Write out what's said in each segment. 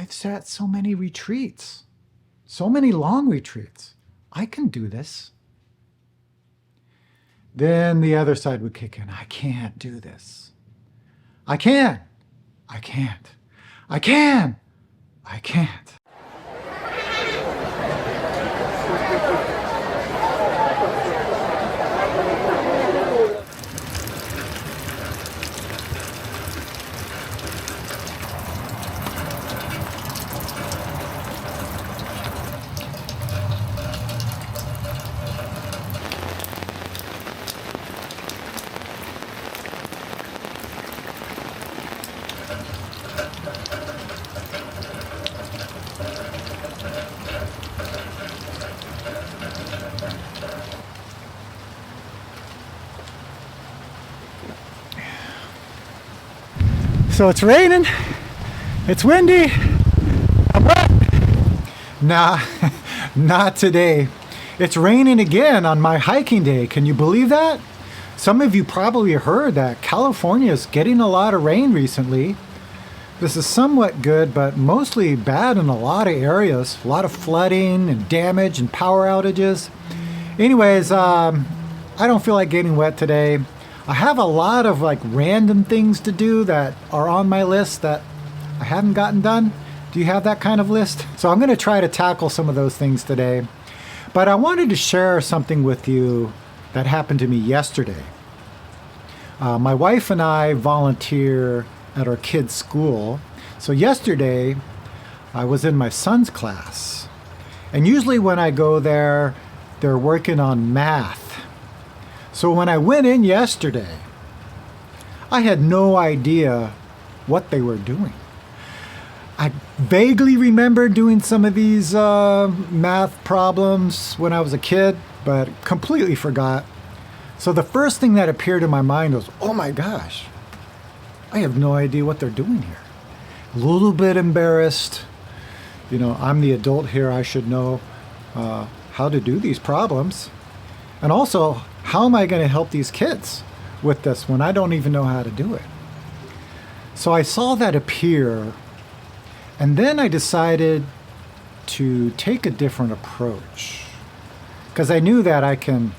I've sat so many retreats, so many long retreats. I can do this. Then the other side would kick in. I can't do this. I can. I can't. I can. I can't. So it's raining, it's windy, I'm wet. Nah, not today. It's raining again on my hiking day. Can you believe that? Some of you probably heard that California is getting a lot of rain recently. This is somewhat good, but mostly bad in a lot of areas. A lot of flooding and damage and power outages. Anyways, I don't feel like getting wet today. I have a lot of like random things to do that are on my list that I haven't gotten done. Do you have that kind of list? So I'm going to try to tackle some of those things today. But I wanted to share something with you that happened to me yesterday. My wife and I volunteer at our kids' school. So yesterday I was in my son's class. And usually when I go there, they're working on math. So when I went in yesterday, I had no idea what they were doing. I vaguely remember doing some of these math problems when I was a kid, but completely forgot. So the first thing that appeared in my mind was, oh my gosh, I have no idea what they're doing here. A little bit embarrassed. You know, I'm the adult here, I should know how to do these problems. And also, how am I going to help these kids with this when I don't even know how to do it? So I saw that appear, and then I decided to take a different approach, because I knew that I can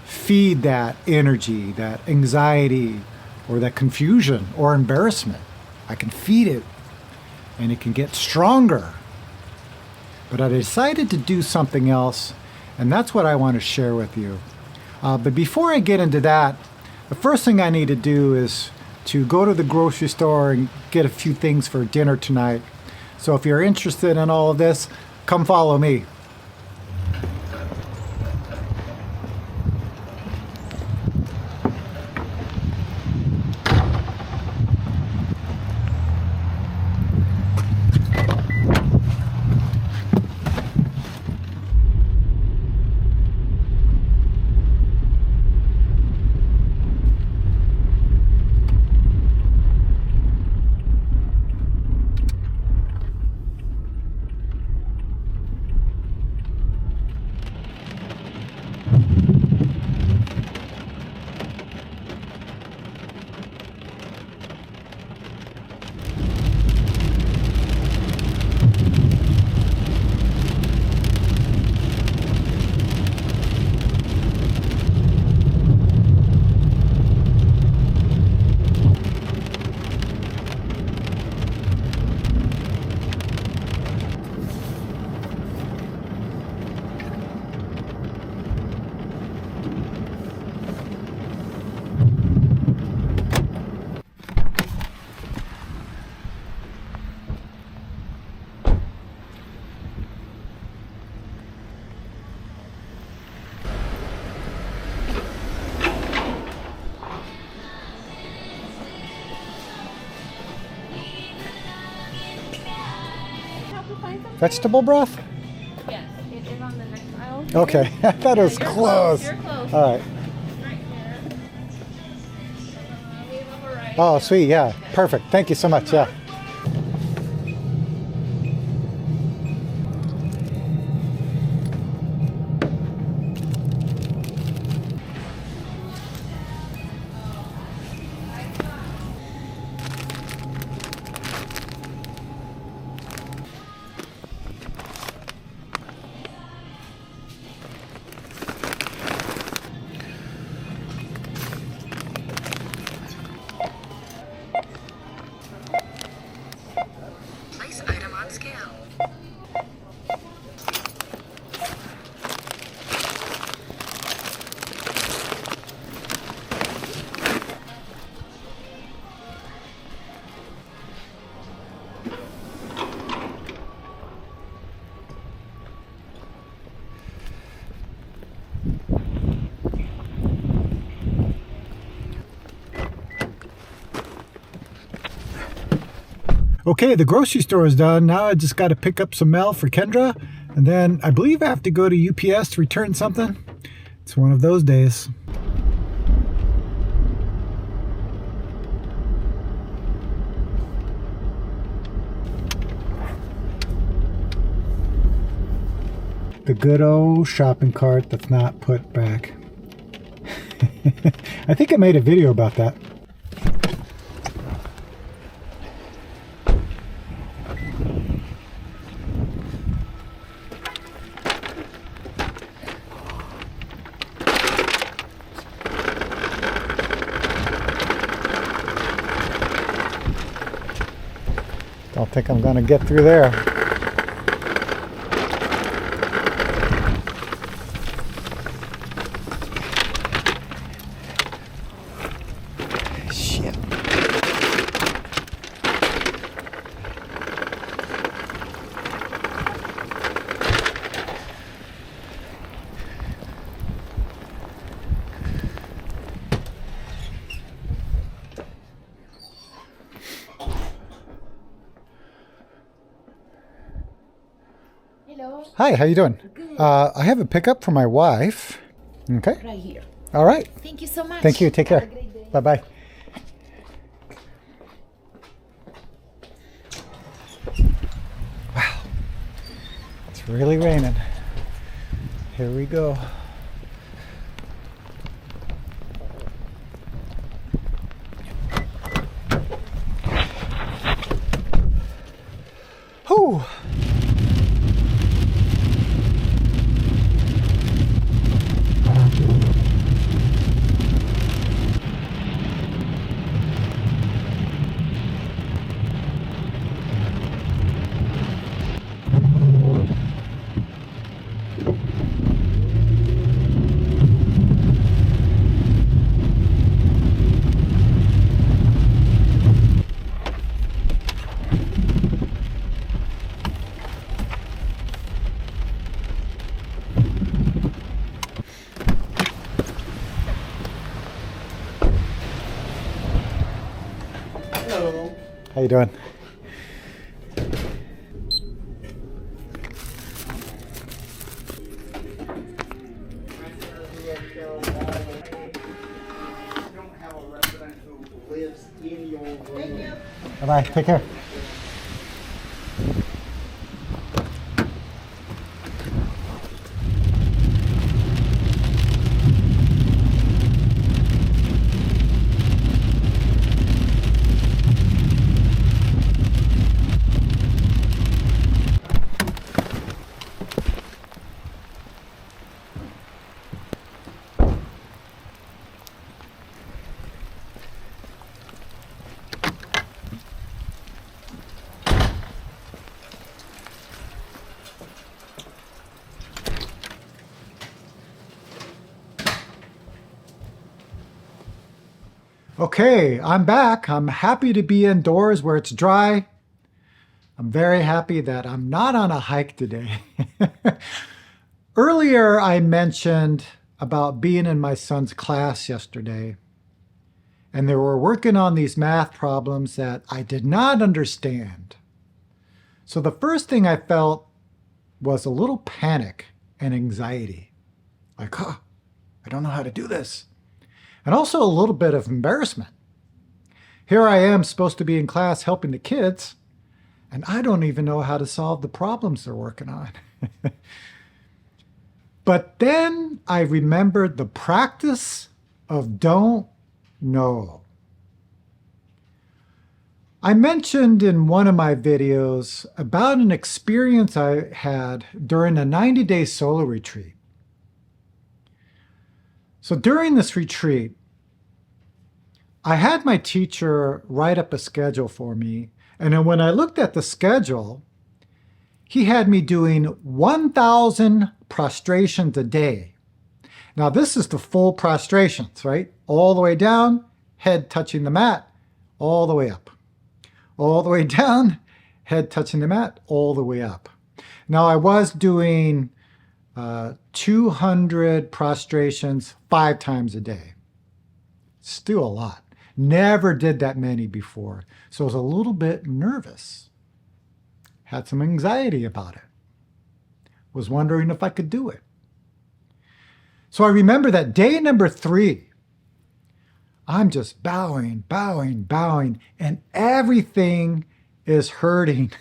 feed that energy, that anxiety, or that confusion or embarrassment. I can feed it, and it can get stronger. But I decided to do something else, and that's what I want to share with you. But before I get into that, the first thing I need to do is to go to the grocery store and get a few things for dinner tonight. So if you're interested in all of this, come follow me. Vegetable broth? Yes, it is on the next aisle. Okay, I thought it was close. You're close. All right. Right here. We have a variety. Oh, sweet, yeah. Perfect. Thank you so much, yeah. Okay, the grocery store is done. Now I just got to pick up some mail for Kendra. And then I believe I have to go to UPS to return something. It's one of those days. The good old shopping cart that's not put back. I think I made a video about that. Don't think I'm gonna get through there. Shit. Hello. Hi, how you doing? Good. I have a pickup for my wife. Okay. Right here. All right. Thank you so much. Thank you. Take care. Have a great day. Bye-bye. Wow. It's really raining. Here we go. Whew. Hello. How you doing? Don't have a resident who lives in your room. Bye-bye. Take care. Okay, I'm back. I'm happy to be indoors where it's dry. I'm very happy that I'm not on a hike today. Earlier, I mentioned about being in my son's class yesterday, and they were working on these math problems that I did not understand. So the first thing I felt was a little panic and anxiety. Like, oh, I don't know how to do this. And also a little bit of embarrassment. Here I am supposed to be in class helping the kids, and I don't even know how to solve the problems they're working on. But then I remembered the practice of don't know. I mentioned in one of my videos about an experience I had during a 90-day solo retreat. So during this retreat, I had my teacher write up a schedule for me, and then when I looked at the schedule, he had me doing 1,000 prostrations a day. Now this is the full prostrations, right? All the way down, head touching the mat, all the way up. All the way down, head touching the mat, all the way up. Now I was doing 200 prostrations 5 times a day. Still a lot. Never did that many before, so I was a little bit nervous. had some anxiety about it. Was wondering if I could do it. So I remember that day number 3, I'm just bowing, and everything is hurting.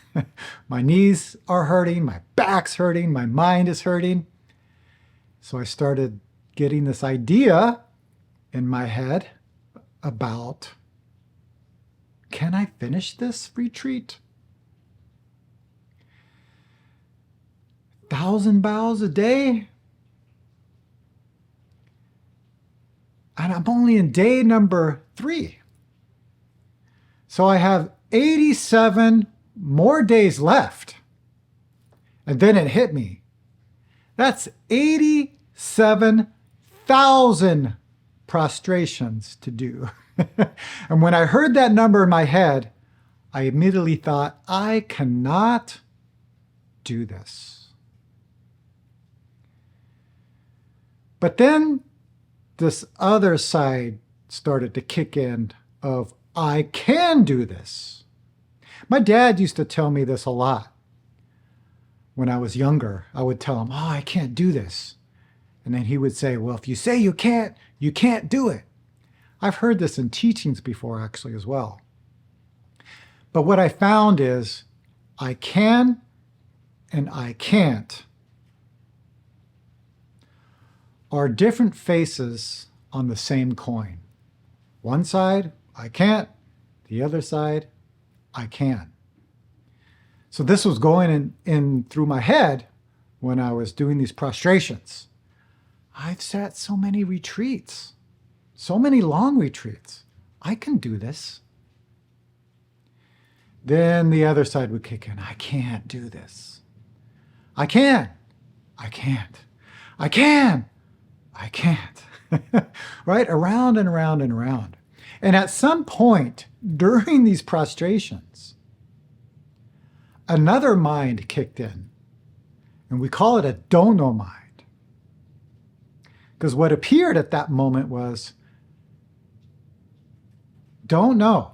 My knees are hurting, my back's hurting, my mind is hurting. So I started getting this idea in my head about, can I finish this retreat? 1,000 bows a day? And I'm only in day number 3. So I have 87 more days left. And then it hit me. That's 87,000 prostrations to do. And when I heard that number in my head, I immediately thought, I cannot do this. But then this other side started to kick in of, I can do this. My dad used to tell me this a lot. When I was younger, I would tell him, I can't do this. And then he would say, well, if you say you can't do it. I've heard this in teachings before, actually, as well. But what I found is, I can and I can't are different faces on the same coin. One side, I can't. The other side, I can. So this was going in through my head when I was doing these prostrations. I've sat so many retreats, so many long retreats. I can do this. Then the other side would kick in. I can't do this. I can. I can't. I can. I can't. Right? Around and around and around. And at some point during these prostrations, another mind kicked in. And we call it a don't know mind. Because what appeared at that moment was, don't know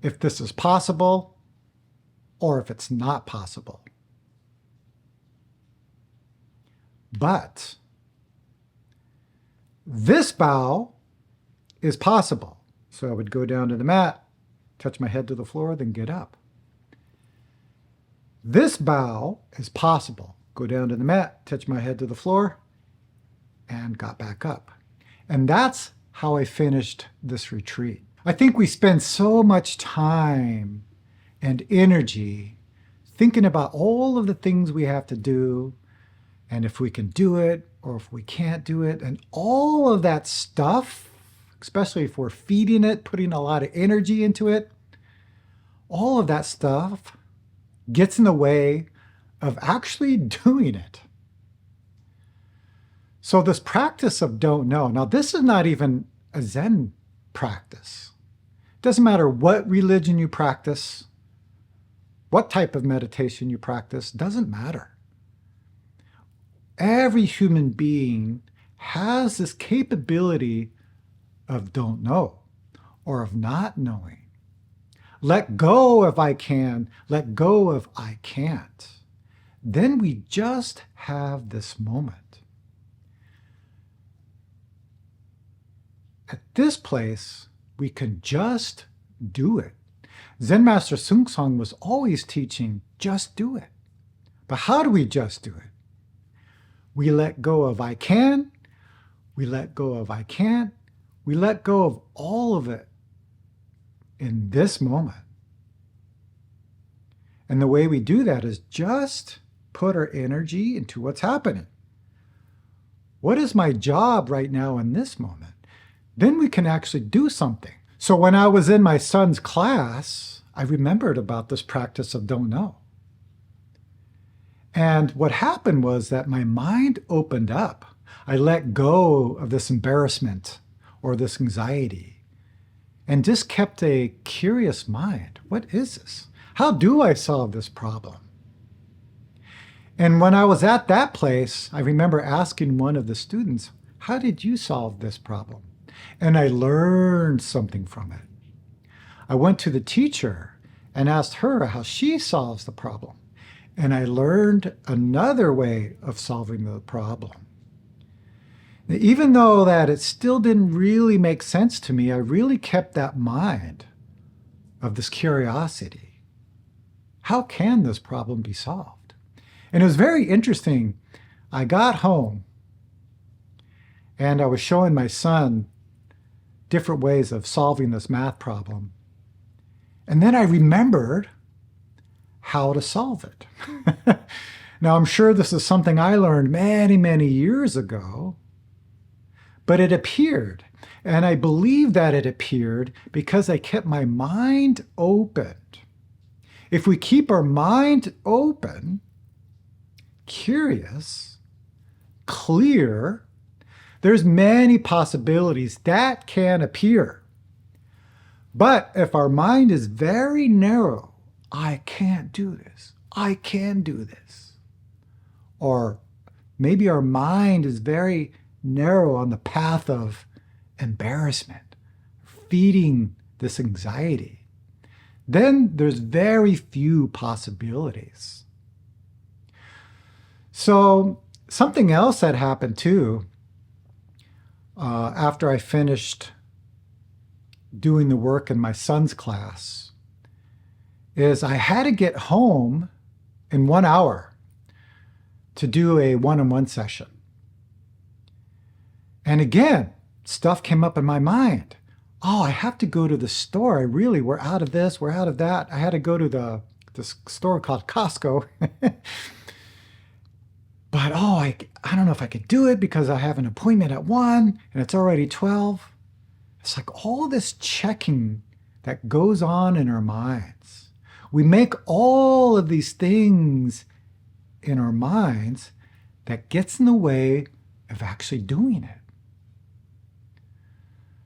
if this is possible or if it's not possible. But this bow is possible. So I would go down to the mat, touch my head to the floor, then get up. This bow is possible. Go down to the mat, touch my head to the floor, and got back up. And that's how I finished this retreat. I think we spend so much time and energy thinking about all of the things we have to do, and if we can do it or if we can't do it, and all of that stuff, especially if we're feeding it, putting a lot of energy into it, all of that stuff gets in the way of actually doing it. So this practice of don't know, now this is not even a Zen practice. It doesn't matter what religion you practice, what type of meditation you practice, doesn't matter. Every human being has this capability of don't know or of not knowing. Let go of I can, let go of I can't. Then we just have this moment. At this place, we can just do it. Zen Master Seung Song was always teaching, just do it. But how do we just do it? We let go of I can, we let go of I can't, we let go of all of it in this moment. And the way we do that is just put our energy into what's happening. What is my job right now in this moment? Then we can actually do something. So when I was in my son's class, I remembered about this practice of don't know. And what happened was that my mind opened up. I let go of this embarrassment or this anxiety and just kept a curious mind. What is this? How do I solve this problem? And when I was at that place, I remember asking one of the students, how did you solve this problem? And I learned something from it. I went to the teacher and asked her how she solves the problem. And I learned another way of solving the problem. Even though that it still didn't really make sense to me, I really kept that mind of this curiosity. How can this problem be solved? And it was very interesting. I got home and I was showing my son different ways of solving this math problem. And then I remembered how to solve it. Now, I'm sure this is something I learned many, many years ago, but it appeared. And I believe that it appeared because I kept my mind open. If we keep our mind open, curious, clear, there's many possibilities that can appear. But if our mind is very narrow, I can't do this, I can do this. Or maybe our mind is very narrow on the path of embarrassment, feeding this anxiety. Then there's very few possibilities. So something else that happened too, after I finished doing the work in my son's class, is I had to get home in 1 hour to do a one-on-one session. And again, stuff came up in my mind. Oh, I have to go to the store. We're out of this, we're out of that. I had to go to this store called Costco. But I don't know if I could do it because I have an appointment at 1 and it's already 12. It's like all this checking that goes on in our minds. We make all of these things in our minds that gets in the way of actually doing it.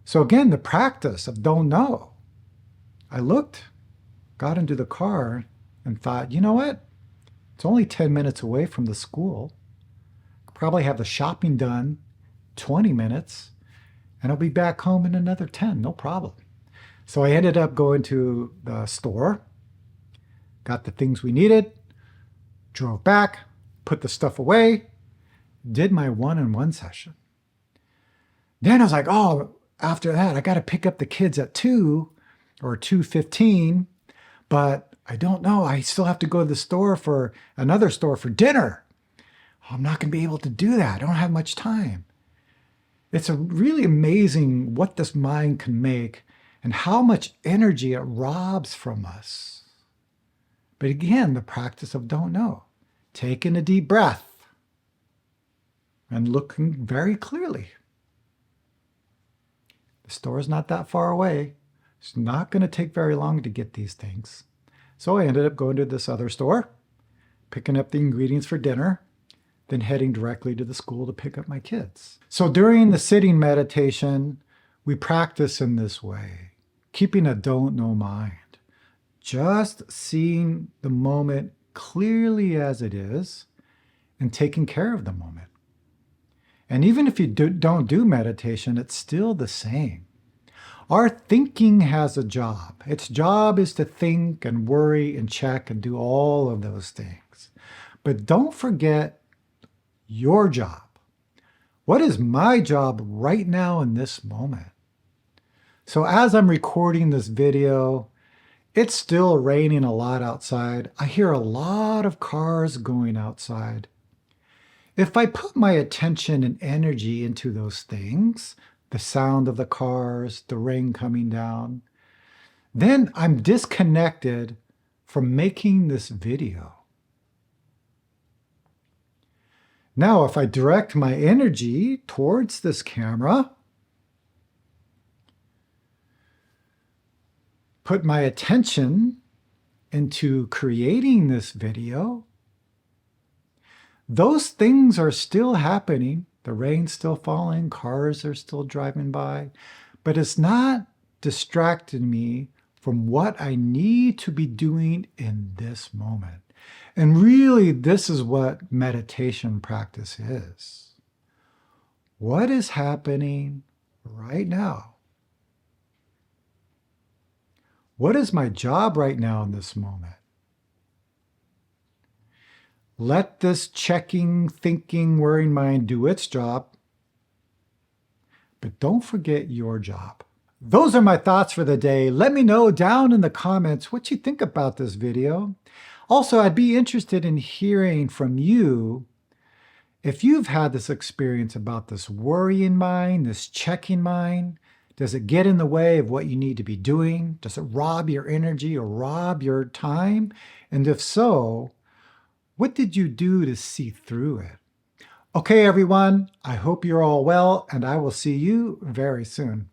So again, the practice of don't know. I looked, got into the car and thought, you know what? It's only 10 minutes away from the school. Probably have the shopping done 20 minutes and I'll be back home in another 10, no problem. So I ended up going to the store, got the things we needed, drove back, put the stuff away, did my one-on-one session. Then I was like, after that, I got to pick up the kids at 2 or 2:15, but I don't know. I still have to go to the store for another store for dinner. I'm not going to be able to do that. I don't have much time. It's really amazing what this mind can make and how much energy it robs from us. But again, the practice of don't know. Taking a deep breath and looking very clearly. The store is not that far away. It's not going to take very long to get these things. So I ended up going to this other store, picking up the ingredients for dinner, then heading directly to the school to pick up my kids. So during the sitting meditation, we practice in this way, keeping a don't know mind, just seeing the moment clearly as it is and taking care of the moment. And even if you don't do meditation, it's still the same. Our thinking has a job. Its job is to think and worry and check and do all of those things. But don't forget your job. What is my job right now in this moment? So as I'm recording this video, it's still raining a lot outside. I hear a lot of cars going outside. If I put my attention and energy into those things, the sound of the cars, the rain coming down, then I'm disconnected from making this video. Now, if I direct my energy towards this camera, put my attention into creating this video, those things are still happening. The rain's still falling, cars are still driving by, but it's not distracting me from what I need to be doing in this moment. And really, this is what meditation practice is. What is happening right now? What is my job right now in this moment? Let this checking, thinking, worrying mind do its job, but don't forget your job. Those are my thoughts for the day. Let me know down in the comments what you think about this video. Also, I'd be interested in hearing from you if you've had this experience about this worrying mind, this checking mind. Does it get in the way of what you need to be doing? Does it rob your energy or rob your time? And if so, what did you do to see through it? Okay, everyone, I hope you're all well, and I will see you very soon.